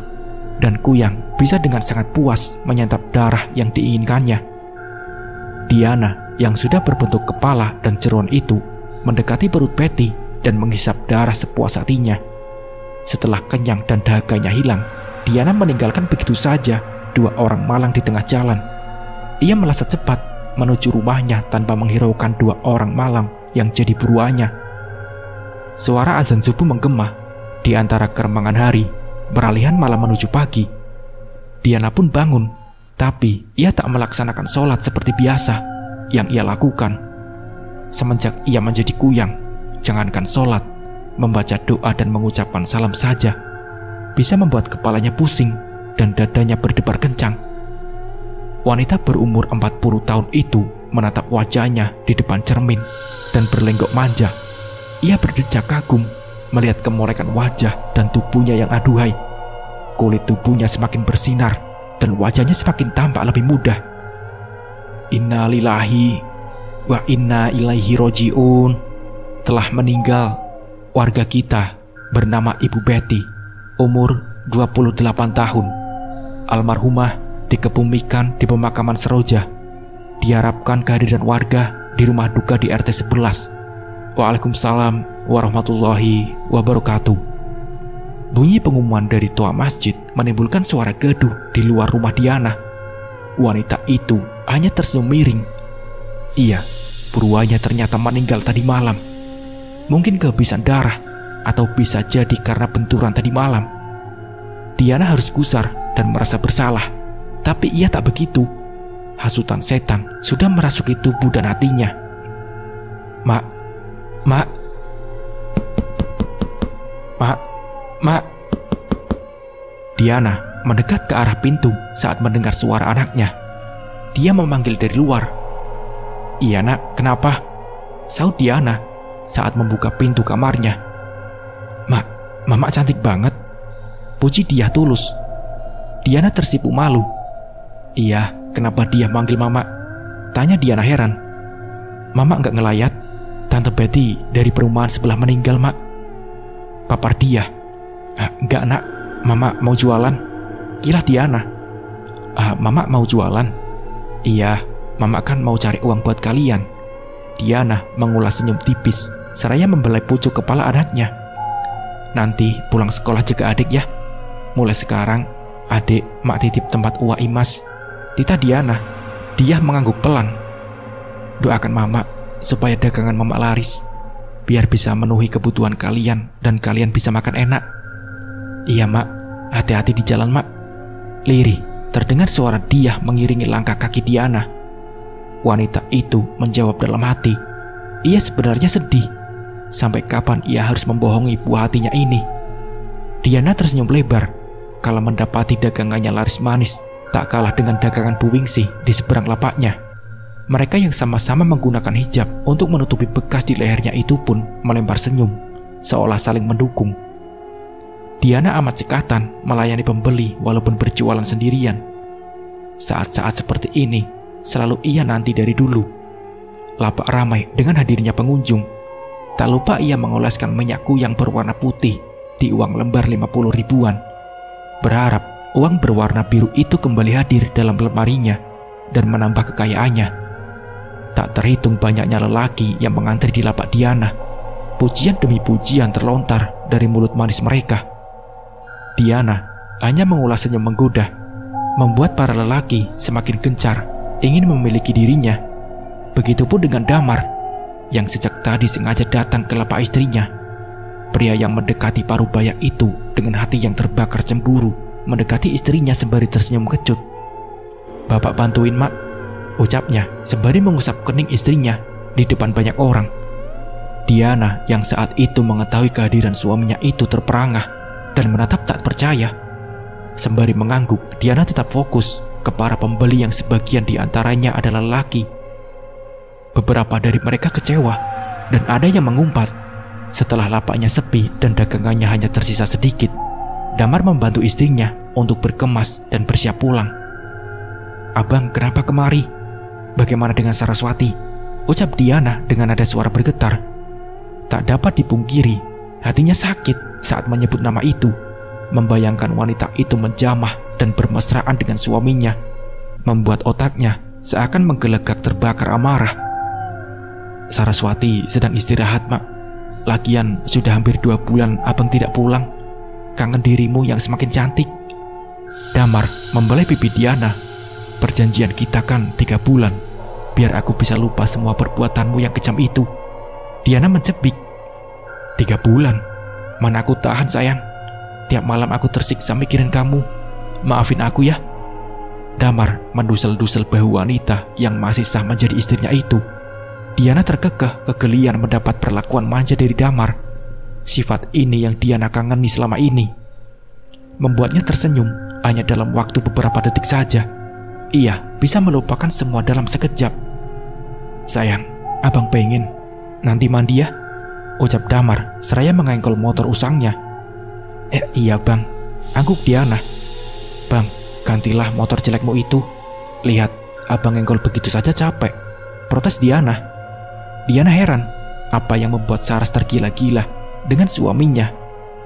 dan kuyang bisa dengan sangat puas menyantap darah yang diinginkannya. Diana yang sudah berbentuk kepala dan jeroan itu mendekati perut Betty dan menghisap darah sepuas hatinya. Setelah kenyang dan dahaganya hilang, Diana meninggalkan begitu saja dua orang malang di tengah jalan. Ia melesat cepat menuju rumahnya tanpa menghiraukan dua orang malang yang jadi buruannya. Suara azan subuh menggema di antara keremangan hari, beralihan malam menuju pagi. Diana pun bangun, tapi ia tak melaksanakan sholat seperti biasa yang ia lakukan. Semenjak ia menjadi kuyang, jangankan sholat, membaca doa dan mengucapkan salam saja bisa membuat kepalanya pusing dan dadanya berdebar kencang. Wanita berumur 40 tahun itu menatap wajahnya di depan cermin dan berlenggok manja. Ia berdecak kagum melihat kemolekan wajah dan tubuhnya yang aduhai. Kulit tubuhnya semakin bersinar dan wajahnya semakin tampak lebih muda. Inna lillahi wa inna ilaihi roji'un. Telah meninggal warga kita bernama Ibu Betty, umur 28 tahun. Almarhumah dikebumikan di pemakaman Seroja. Diharapkan kehadiran warga di rumah duka di RT 11. Waalaikumsalam warahmatullahi wabarakatuh. Bunyi pengumuman dari toa masjid menimbulkan suara gaduh di luar rumah Diana. Wanita itu hanya tersenyum miring. Iya, buruannya ternyata meninggal tadi malam. Mungkin kehabisan darah, atau bisa jadi karena benturan tadi malam. Diana harus gusar dan merasa bersalah, tapi ia tak begitu. Hasutan setan sudah merasuki tubuh dan hatinya. Mak. Diana mendekat ke arah pintu saat mendengar suara anaknya. Dia memanggil dari luar. Iya nak, kenapa? Sahut Diana saat membuka pintu kamarnya. Mak, mama cantik banget, puji dia tulus. Diana tersipu malu. Iya, kenapa dia manggil mama? Tanya Diana heran. Mama nggak ngelayat. Tante Betty dari perumahan sebelah meninggal, mak. Papar dia. Enggak nak, mama mau jualan. Kilah Diana. Mama mau jualan. Iya, mama kan mau cari uang buat kalian. Diana mengulas senyum tipis seraya membelai pucuk kepala anaknya. Nanti pulang sekolah jaga adik ya. Mulai sekarang adik mak titip tempat uang Imas. Tita Diana. Dia mengangguk pelan. Doakan mama supaya dagangan mama laris. biar bisa memenuhi kebutuhan kalian dan kalian bisa makan enak. Iya mak, hati-hati di jalan mak. Lirih terdengar suara Diah mengiringi langkah kaki Diana. Wanita itu menjawab dalam hati. Ia sebenarnya sedih. Sampai kapan ia harus membohongi buah hatinya ini? Diana tersenyum lebar kala mendapati dagangannya laris manis, tak kalah dengan dagangan Bu Wingsi di seberang lapaknya. Mereka yang sama-sama menggunakan hijab untuk menutupi bekas di lehernya itu pun melempar senyum, seolah saling mendukung. Diana amat cekatan melayani pembeli walaupun berjualan sendirian. Saat-saat seperti ini selalu ia nanti dari dulu. Lapak ramai dengan hadirnya pengunjung. Tak lupa ia mengoleskan minyakku yang berwarna putih di uang lembar 50 ribuan. Berharap uang berwarna biru itu kembali hadir dalam lemarinya dan menambah kekayaannya. Tak terhitung banyaknya lelaki yang mengantri di lapak Diana. Pujian demi pujian terlontar dari mulut manis mereka. Diana hanya mengulas senyum menggoda, membuat para lelaki semakin gencar ingin memiliki dirinya. Begitupun dengan Damar yang sejak tadi sengaja datang ke lapak istrinya. Pria yang mendekati Parubaya itu dengan hati yang terbakar cemburu mendekati istrinya sembari tersenyum kecut. "Bapak bantuin mak," ucapnya sembari mengusap kening istrinya di depan banyak orang. Diana yang saat itu mengetahui kehadiran suaminya itu terperangah dan menatap tak percaya. Sembari mengangguk, Diana tetap fokus ke para pembeli yang sebagian diantaranya adalah lelaki. Beberapa dari mereka kecewa dan ada yang mengumpat. Setelah lapaknya sepi dan dagangannya hanya tersisa sedikit, Damar membantu istrinya untuk berkemas dan bersiap pulang. "Abang, kenapa kemari? Bagaimana dengan Saraswati?" ucap Diana dengan nada suara bergetar. Tak dapat dipungkiri, hatinya sakit saat menyebut nama itu. Membayangkan wanita itu menjamah dan bermesraan dengan suaminya, membuat otaknya seakan menggelegak terbakar amarah. "Saraswati sedang istirahat mak. Lagian sudah hampir 2 bulan abang tidak pulang. Kangen dirimu yang semakin cantik." Damar membelai pipi Diana. "Perjanjian kita kan 3 bulan. Biar aku bisa lupa semua perbuatanmu yang kejam itu." Diana mencebik. "3 bulan? Mana aku tahan sayang. Tiap malam aku tersiksa mikirin kamu. Maafin aku ya." Damar mendusel-dusel bahu wanita yang masih sah menjadi istrinya itu. Diana terkekeh kegelian mendapat perlakuan manja dari Damar. Sifat ini yang Diana kangeni selama ini. Membuatnya tersenyum hanya dalam waktu beberapa detik saja. Ia bisa melupakan semua dalam sekejap. "Sayang, abang pengen nanti mandi ya?" ucap Damar seraya mengengkol motor usangnya. Iya bang," angguk Diana. "Bang, gantilah motor jelekmu itu. Lihat, abang engkol begitu saja capek," protes Diana. Diana heran apa yang membuat Saras tergila-gila dengan suaminya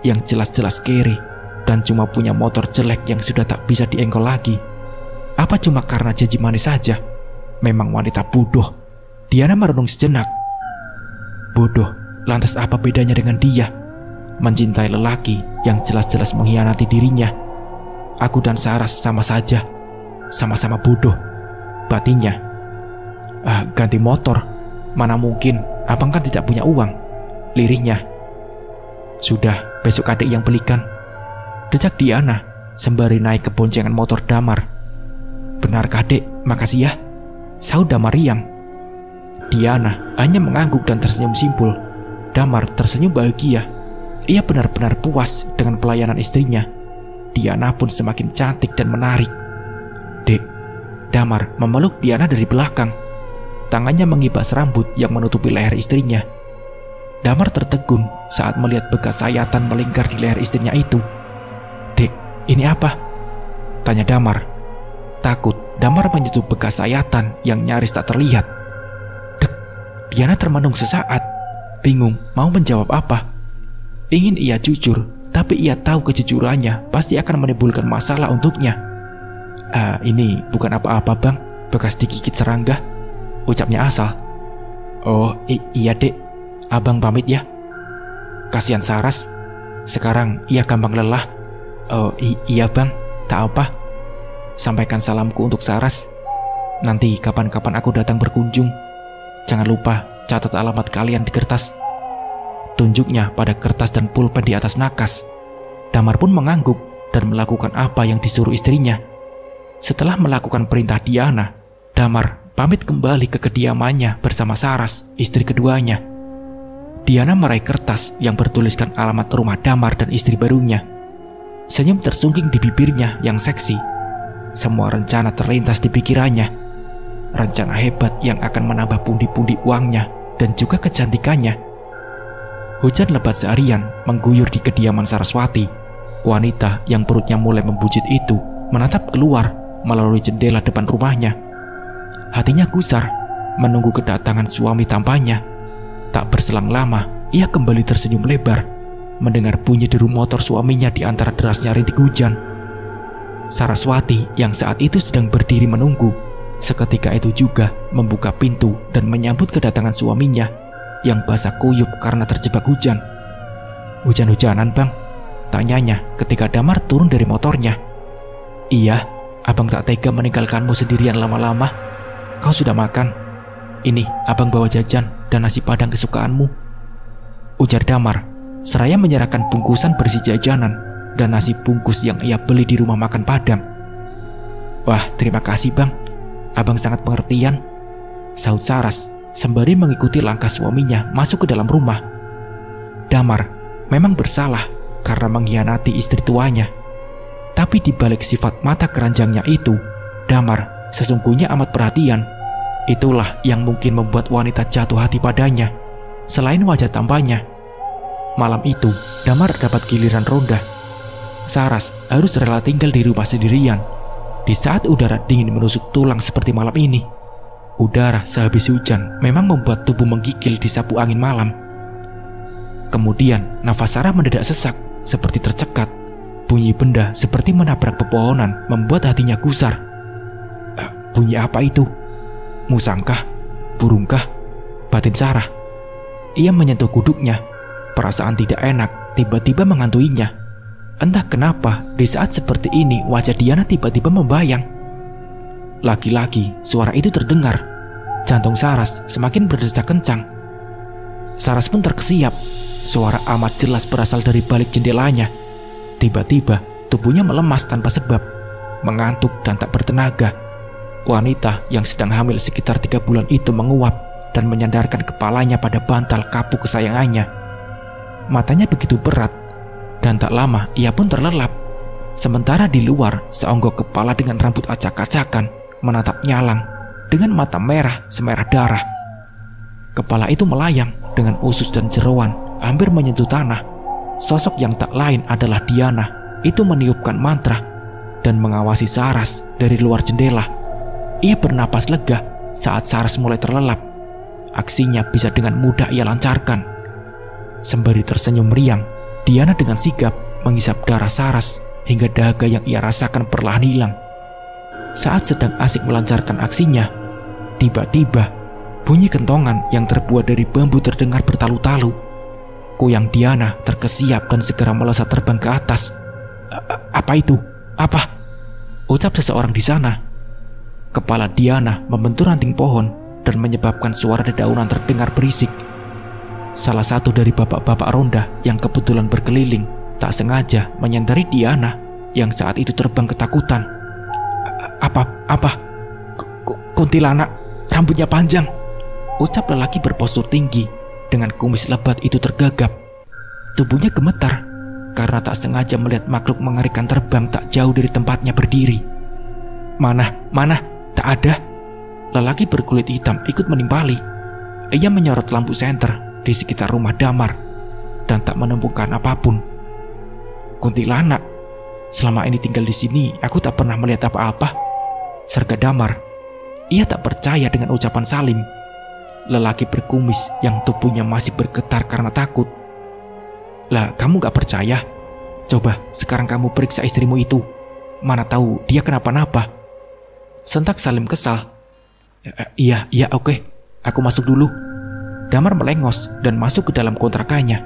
yang jelas-jelas kere dan cuma punya motor jelek yang sudah tak bisa diengkol lagi. Apa cuma karena janji manis saja? Memang wanita bodoh. Diana merenung sejenak. Bodoh, lantas apa bedanya dengan dia? Mencintai lelaki yang jelas-jelas mengkhianati dirinya. Aku dan Saras sama saja, sama-sama bodoh, batinnya. Ganti motor. Mana mungkin, abang kan tidak punya uang, lirihnya. Sudah, besok adik yang belikan, dejak Diana sembari naik ke boncengan motor Damar. Benarkah dek? Makasih ya, sahut Damar riang. Diana hanya mengangguk dan tersenyum simpul. Damar tersenyum bahagia. Ia benar-benar puas dengan pelayanan istrinya. Diana pun semakin cantik dan menarik. Dek, Damar memeluk Diana dari belakang. Tangannya mengibas rambut yang menutupi leher istrinya. Damar tertegun saat melihat bekas sayatan melingkar di leher istrinya itu. Dek, ini apa? Tanya Damar. Takut Damar menyentuh bekas sayatan yang nyaris tak terlihat. Dek, Diana termenung sesaat, bingung mau menjawab apa. Ingin ia jujur, tapi ia tahu kejujurannya pasti akan menimbulkan masalah untuknya. Ini bukan apa-apa bang, bekas digigit serangga, ucapnya asal. Oh iya dek, abang pamit ya. Kasihan Saras, sekarang ia gampang lelah. Oh iya bang, tak apa. Sampaikan salamku untuk Saras. Nanti kapan-kapan aku datang berkunjung. Jangan lupa catat alamat kalian di kertas. Tunjuknya pada kertas dan pulpen di atas nakas. Damar pun mengangguk dan melakukan apa yang disuruh istrinya. Setelah melakukan perintah Diana, Damar pamit kembali ke kediamannya bersama Saras, istri keduanya. Diana meraih kertas yang bertuliskan alamat rumah Damar dan istri barunya. Senyum tersungging di bibirnya yang seksi. Semua rencana terlintas di pikirannya. Rencana hebat yang akan menambah pundi-pundi uangnya dan juga kecantikannya. Hujan lebat seharian mengguyur di kediaman Saraswati. Wanita yang perutnya mulai membujit itu menatap keluar melalui jendela depan rumahnya. Hatinya gusar menunggu kedatangan suami tampannya. Tak berselang lama, ia kembali tersenyum lebar mendengar bunyi deru motor suaminya di antara derasnya rintik hujan. Saraswati yang saat itu sedang berdiri menunggu, seketika itu juga membuka pintu dan menyambut kedatangan suaminya yang basah kuyup karena terjebak hujan. "Hujan-hujanan, Bang?" tanyanya ketika Damar turun dari motornya. "Iya, abang tak tega meninggalkanmu sendirian lama-lama. Kau sudah makan? Ini abang bawa jajan dan nasi padang kesukaanmu," ujar Damar, seraya menyerahkan bungkusan berisi jajanan dan nasi bungkus yang ia beli di rumah makan Padang. "Wah, terima kasih Bang, abang sangat pengertian," sahut Saras sembari mengikuti langkah suaminya masuk ke dalam rumah. Damar memang bersalah karena mengkhianati istri tuanya. Tapi di balik sifat mata keranjangnya itu, Damar sesungguhnya amat perhatian. Itulah yang mungkin membuat wanita jatuh hati padanya, selain wajah tampaknya. Malam itu, Damar dapat giliran ronda. Saras harus rela tinggal di rumah sendirian di saat udara dingin menusuk tulang seperti malam ini. Udara sehabis hujan memang membuat tubuh menggigil di sapu angin malam. Kemudian nafas Sarah mendadak sesak seperti tercekat. Bunyi benda seperti menabrak pepohonan membuat hatinya gusar. Bunyi apa itu? Musangkah? Burungkah? Batin Sarah. Ia menyentuh guduknya. Perasaan tidak enak tiba-tiba mengantuinya. Entah kenapa di saat seperti ini wajah Diana tiba-tiba membayang. Lagi-lagi suara itu terdengar. Jantung Saras semakin berdesak kencang. Saras pun terkesiap. Suara amat jelas berasal dari balik jendelanya. Tiba-tiba tubuhnya melemas tanpa sebab, mengantuk dan tak bertenaga. Wanita yang sedang hamil sekitar 3 bulan itu menguap dan menyandarkan kepalanya pada bantal kapuk kesayangannya. Matanya begitu berat dan tak lama ia pun terlelap. Sementara di luar, seonggok kepala dengan rambut acak-acakan menatap nyalang dengan mata merah semerah darah. Kepala itu melayang dengan usus dan jeroan hampir menyentuh tanah. Sosok yang tak lain adalah Diana. Itu meniupkan mantra dan mengawasi Saras dari luar jendela. Ia bernapas lega saat Saras mulai terlelap. Aksinya bisa dengan mudah ia lancarkan. Sembari tersenyum riang, Diana dengan sigap menghisap darah Saras hingga dahaga yang ia rasakan perlahan hilang. Saat sedang asik melancarkan aksinya, tiba-tiba bunyi kentongan yang terbuat dari bambu terdengar bertalu-talu. Kuyang Diana terkesiap dan segera melesat terbang ke atas. "Apa itu? Apa?" ucap seseorang di sana. Kepala Diana membentur ranting pohon dan menyebabkan suara dedaunan terdengar berisik. Salah satu dari bapak-bapak ronda yang kebetulan berkeliling tak sengaja menyentari Diana yang saat itu terbang ketakutan. Apa? Kuntilanak, rambutnya panjang," ucap lelaki berpostur tinggi dengan kumis lebat itu tergagap. Tubuhnya gemetar karena tak sengaja melihat makhluk mengerikan terbang tak jauh dari tempatnya berdiri. Mana? Tak ada." Lelaki berkulit hitam ikut menimpali. Ia menyorot lampu senter di sekitar rumah Damar dan tak menemukan apapun. "Kuntilanak? Selama ini tinggal di sini, aku tak pernah melihat apa-apa," serga Damar. Ia tak percaya dengan ucapan Salim, lelaki berkumis yang tubuhnya masih bergetar karena takut. "Lah, kamu gak percaya? Coba sekarang kamu periksa istrimu itu. Mana tahu dia kenapa-napa," sentak Salim kesal. Iya, oke. Aku masuk dulu." Damar melengos dan masuk ke dalam kontrakannya.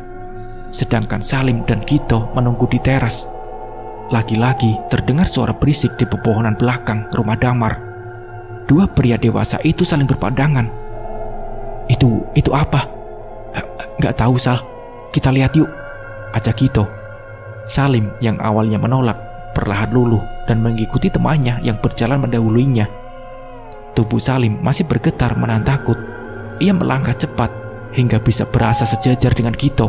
Sedangkan Salim dan Gito menunggu di teras. Lagi-lagi terdengar suara berisik di pepohonan belakang rumah Damar. Dua pria dewasa itu saling berpandangan. Itu apa?" Gak tahu, Sal. kita lihat yuk," ajak Gito. Salim yang awalnya menolak perlahan luluh dan mengikuti temannya yang berjalan mendahuluinya. Tubuh Salim masih bergetar menahan takut. Ia melangkah cepat hingga bisa berasa sejajar dengan Gito.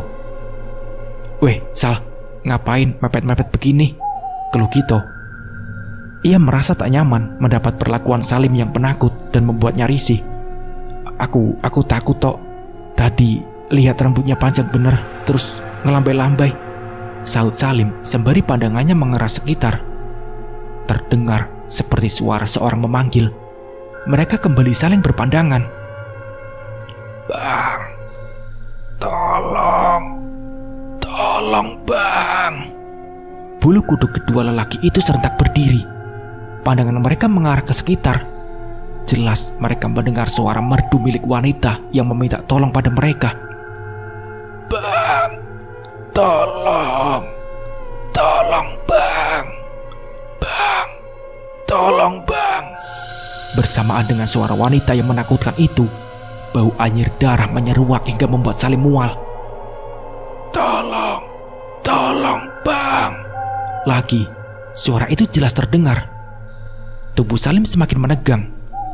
"Weh, Sal, ngapain mepet-mepet begini?" keluh Gito. Ia merasa tak nyaman mendapat perlakuan Salim yang penakut dan membuatnya risih. Aku takut tok. Tadi lihat rambutnya panjang bener, terus ngelambai-lambai," sahut Salim sembari pandangannya mengeras sekitar. Terdengar seperti suara seorang memanggil. Mereka kembali saling berpandangan. "Bang, tolong bang." Bulu kuduk kedua lelaki itu serentak berdiri. Pandangan mereka mengarah ke sekitar. Jelas mereka mendengar suara merdu milik wanita yang meminta tolong pada mereka. "Bang, tolong bang, tolong bang." Bersamaan dengan suara wanita yang menakutkan itu, bau anyir darah menyeruak hingga membuat Salim mual. Tolong bang." Lagi, suara itu jelas terdengar. Tubuh Salim semakin menegang.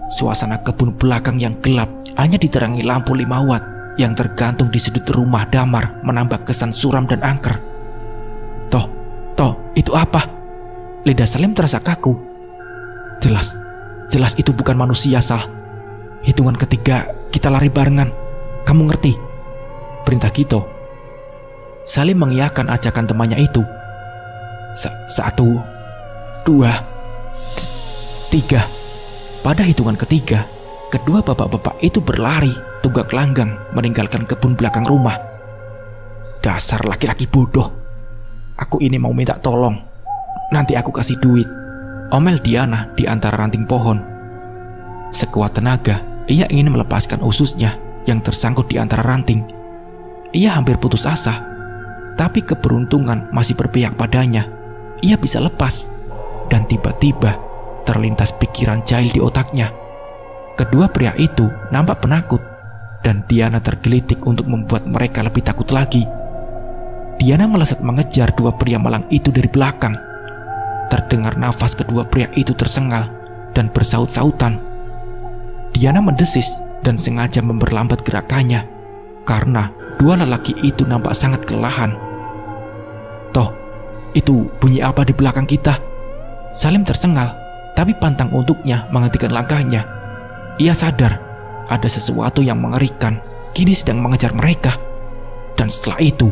Suasana kebun belakang yang gelap hanya diterangi lampu 5 watt yang tergantung di sudut rumah damar menambah kesan suram dan angker. Toh, itu apa? Lidah Salim terasa kaku. Jelas itu bukan manusia, Sal. Hitungan ketiga kita lari barengan. Kamu ngerti? Perintah Gito. Salim mengiyakan ajakan temannya itu. 1, 2, 3. Pada hitungan ketiga, kedua bapak-bapak itu berlari tunggak langgang meninggalkan kebun belakang rumah. "Dasar laki-laki bodoh. Aku ini mau minta tolong. Nanti aku kasih duit," omel Diana di antara ranting pohon. Sekuat tenaga, ia ingin melepaskan ususnya yang tersangkut di antara ranting. Ia hampir putus asa, tapi keberuntungan masih berpihak padanya. Ia bisa lepas, dan tiba-tiba terlintas pikiran jahil di otaknya. Kedua pria itu nampak penakut, dan Diana tergelitik untuk membuat mereka lebih takut lagi. Diana melesat mengejar dua pria malang itu dari belakang. Terdengar nafas kedua pria itu tersengal dan bersaut-sautan. Diana mendesis dan sengaja memperlambat gerakannya karena dua lelaki itu nampak sangat kelelahan. "Toh, itu bunyi apa di belakang kita?" Salim tersengal, tapi pantang untuknya menghentikan langkahnya. Ia sadar ada sesuatu yang mengerikan kini sedang mengejar mereka. Dan setelah itu,